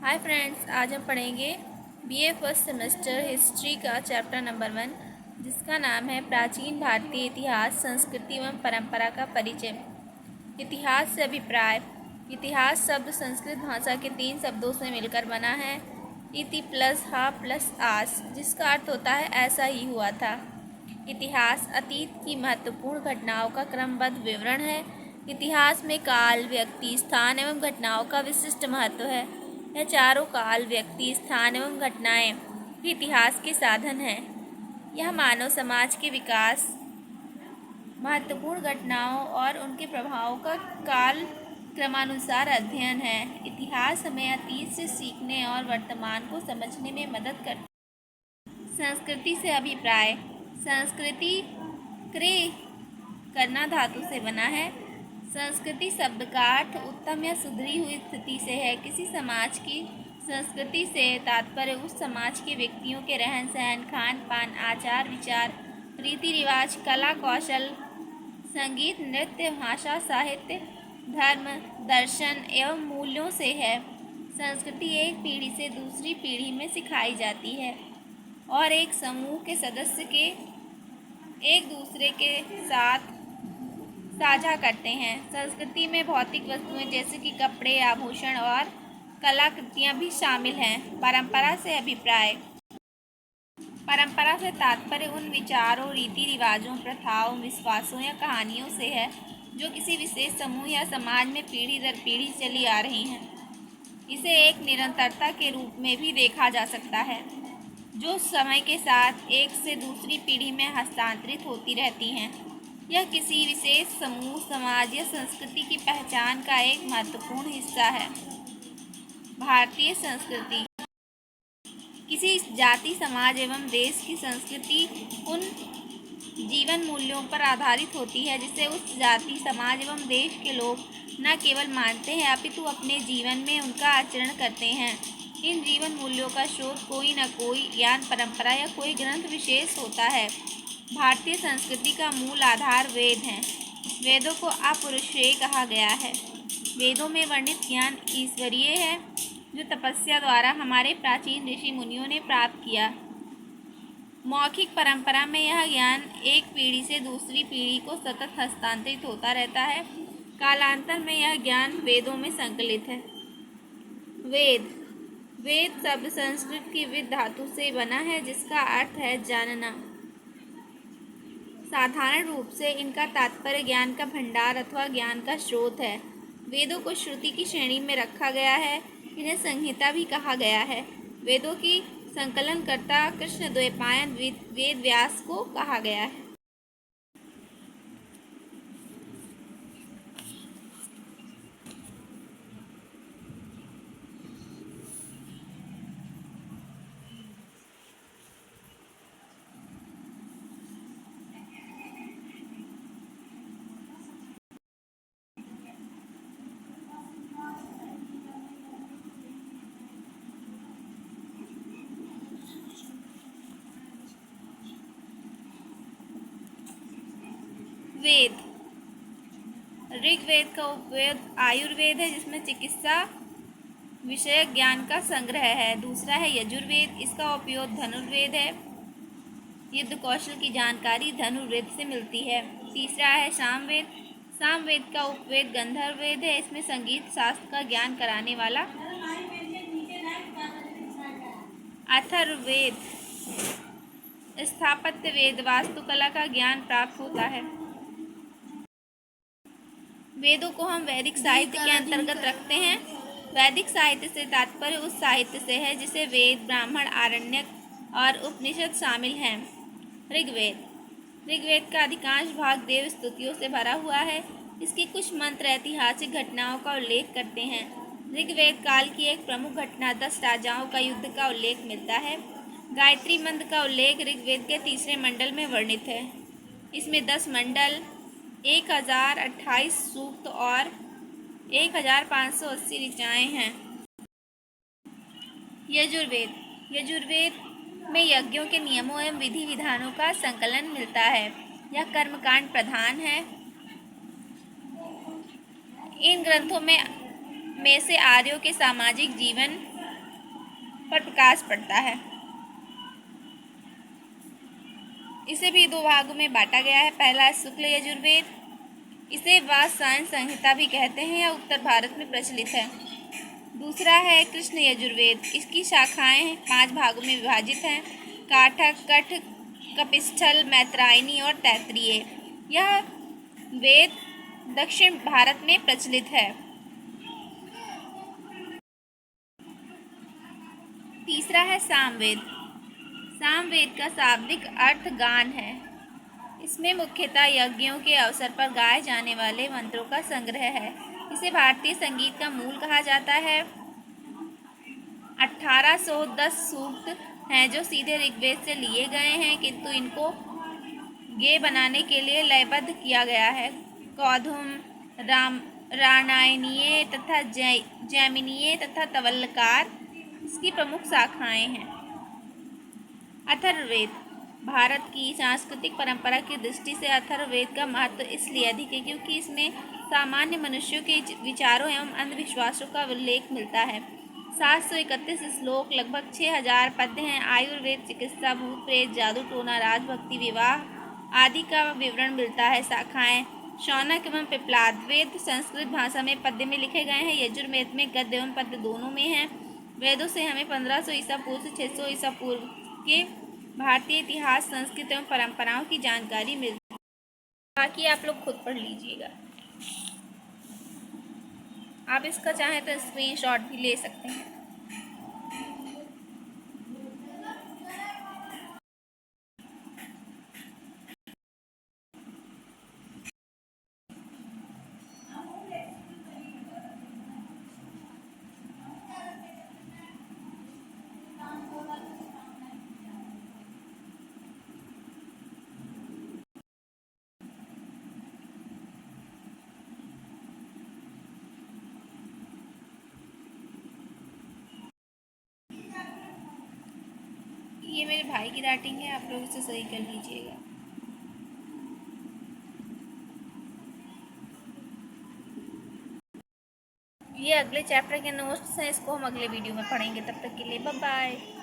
Hi friends, आज हम पढ़ेंगे बीए फर्स्ट सेमेस्टर हिस्ट्री का चैप्टर नंबर 1, जिसका नाम है प्राचीन भारतीय इतिहास, संस्कृति एवं परंपरा का परिचय। इतिहास से अभिप्राय। इतिहास शब्द संस्कृत भाषा के 3 शब्दों से मिलकर बना है। इति प्लस हा प्लस आस, जिसका अर्थ होता है ऐसा ही हुआ था। इतिहास अतीत की महत्वपूर्ण घटनाओं का क्रमबद्ध विवरण है। इतिहास में काल, व्यक्ति, स्थान एवं घटनाओं का विशिष्ट महत्व है। यह चारों काल, व्यक्ति, स्थान एवं घटनाएं इतिहास के साधन हैं। यह मानव समाज के विकास, महत्वपूर्ण घटनाओं और उनके प्रभावों का काल क्रमानुसार अध्ययन है। इतिहास हमें अतीत से सीखने और वर्तमान को समझने में मदद करता है। संस्कृति से अभिप्राय। संस्कृति क्रे करना धातु से बना है। संस्कृति शब्द का अर्थ उत्तम या सुधरी हुई स्थिति से है। किसी समाज की संस्कृति से तात्पर्य उस समाज के व्यक्तियों के रहन सहन, खान पान, आचार विचार, रीति रिवाज, कला कौशल, संगीत, नृत्य, भाषा, साहित्य, धर्म, दर्शन एवं मूल्यों से है। संस्कृति एक पीढ़ी से दूसरी पीढ़ी में सिखाई जाती है और एक समूह के सदस्य के एक दूसरे के साथ साझा करते हैं। संस्कृति में भौतिक वस्तुएं जैसे कि कपड़े, आभूषण और कलाकृतियां भी शामिल हैं। परंपरा से अभिप्राय। परंपरा से तात्पर्य उन विचारों, रीति रिवाजों, प्रथाओं, विश्वासों या कहानियों से है जो किसी विशेष समूह या समाज में पीढ़ी दर पीढ़ी चली आ रही हैं। इसे एक निरंतरता के रूप में भी देखा जा सकता है, जो समय के साथ एक से दूसरी पीढ़ी में हस्तांतरित होती रहती हैं। यह किसी विशेष समूह, समाज या संस्कृति की पहचान का एक महत्वपूर्ण हिस्सा है। भारतीय संस्कृति। किसी जाति, समाज एवं देश की संस्कृति उन जीवन मूल्यों पर आधारित होती है जिसे उस जाति, समाज एवं देश के लोग न केवल मानते हैं अपितु अपने जीवन में उनका आचरण करते हैं। इन जीवन मूल्यों का स्रोत कोई न कोई ज्ञान, परंपरा या कोई ग्रंथ विशेष होता है। भारतीय संस्कृति का मूल आधार वेद हैं। वेदों को अपौरुषेय कहा गया है। वेदों में वर्णित ज्ञान ईश्वरीय है, जो तपस्या द्वारा हमारे प्राचीन ऋषि मुनियों ने प्राप्त किया। मौखिक परंपरा में यह ज्ञान एक पीढ़ी से दूसरी पीढ़ी को सतत हस्तांतरित होता रहता है। कालांतर में यह ज्ञान वेदों में संकलित है। वेद। वेद शब्द संस्कृत की विद धातु से बना है, जिसका अर्थ है जानना। साधारण रूप से इनका तात्पर्य ज्ञान का भंडार अथवा ज्ञान का स्रोत है। वेदों को श्रुति की श्रेणी में रखा गया है। इन्हें संहिता भी कहा गया है। वेदों की संकलनकर्ता कृष्णद्वैपायन वेद व्यास को कहा गया है। वेद। ऋग्वेद का उपवेद आयुर्वेद है, जिसमें चिकित्सा विषयक ज्ञान का संग्रह है। दूसरा है यजुर्वेद, इसका उपयोग धनुर्वेद है। युद्ध कौशल की जानकारी धनुर्वेद से मिलती है। तीसरा है सामवेद। सामवेद का उपवेद गंधर्ववेद है, इसमें संगीत शास्त्र का ज्ञान कराने वाला। अथर्ववेद स्थापत्य वेद, वास्तुकला का ज्ञान प्राप्त होता है। वेदों को हम वैदिक साहित्य के अंतर्गत रखते हैं। वैदिक साहित्य से तात्पर्य उस साहित्य से है जिसे वेद, ब्राह्मण, आरण्यक और उपनिषद शामिल हैं। ऋग्वेद। ऋग्वेद का अधिकांश भाग देव स्तुतियों से भरा हुआ है। इसके कुछ मंत्र ऐतिहासिक घटनाओं का उल्लेख करते हैं। ऋग्वेद काल की एक प्रमुख घटना 10 राजाओं का युद्ध का उल्लेख मिलता है। गायत्री मंत्र का उल्लेख ऋग्वेद के 3रे मंडल में वर्णित है। इसमें 10 मंडल, 1028 सूक्त और 1580 ऋचाएँ हैं। यजुर्वेद। यजुर्वेद में यज्ञों के नियमों एवं विधि विधानों का संकलन मिलता है। यह कर्मकांड प्रधान है। इन ग्रंथों में से आर्यों के सामाजिक जीवन, पर प्रकाश पड़ता है। इसे भी दो भागों में बांटा गया है। पहला है शुक्ल यजुर्वेद, इसे वात्स्यायन संहिता भी कहते हैं, यह उत्तर भारत में प्रचलित है। दूसरा है कृष्ण यजुर्वेद, इसकी शाखाएं 5 भागों में विभाजित हैं, काठक, कठ, कपिस्थल, मैत्रायनी और तैत्तिरीय। यह वेद दक्षिण भारत में प्रचलित है। तीसरा है सामवेद। सामवेद का शाब्दिक अर्थ गान है। इसमें मुख्यतः यज्ञों के अवसर पर गाए जाने वाले मंत्रों का संग्रह है। इसे भारतीय संगीत का मूल कहा जाता है। 1810 सूक्त हैं जो सीधे ऋग्वेद से लिए गए हैं, किंतु इनको गे बनाने के लिए लयबद्ध किया गया है। कौधुम, राणायनीय तथा जैमिनीय तथा तवलकार इसकी प्रमुख शाखाएं हैं। अथर्ववेद। भारत की सांस्कृतिक परंपरा की दृष्टि से अथर्ववेद का महत्व इसलिए अधिक है क्योंकि इसमें सामान्य मनुष्यों के विचारों एवं अंधविश्वासों का उल्लेख मिलता है। 731 श्लोक, लगभग 6000 पद्य हैं। आयुर्वेद, चिकित्सा, भूत प्रेत, जादू टोना, राजभक्ति, विवाह आदि का विवरण मिलता है। शाखाएं शौनक एवं पिप्लाद। वेद संस्कृत भाषा में पद्य में लिखे गए हैं। यजुर्वेद में गद्य एवं पद्य दोनों में हैं। वेदों से हमें 1500 ईसा पूर्व से 600 ईसा पूर्व के भारतीय इतिहास, संस्कृति एवं परंपराओं की जानकारी मिलती है। बाकी आप लोग खुद पढ़ लीजिएगा। आप इसका चाहें तो स्क्रीनशॉट भी ले सकते हैं। ये मेरे भाई की राइटिंग है, आप लोग इसे सही कर लीजिएगा। ये अगले चैप्टर के नोट्स हैं, इसको हम अगले वीडियो में पढ़ेंगे। तब तक के लिए बाय बाय।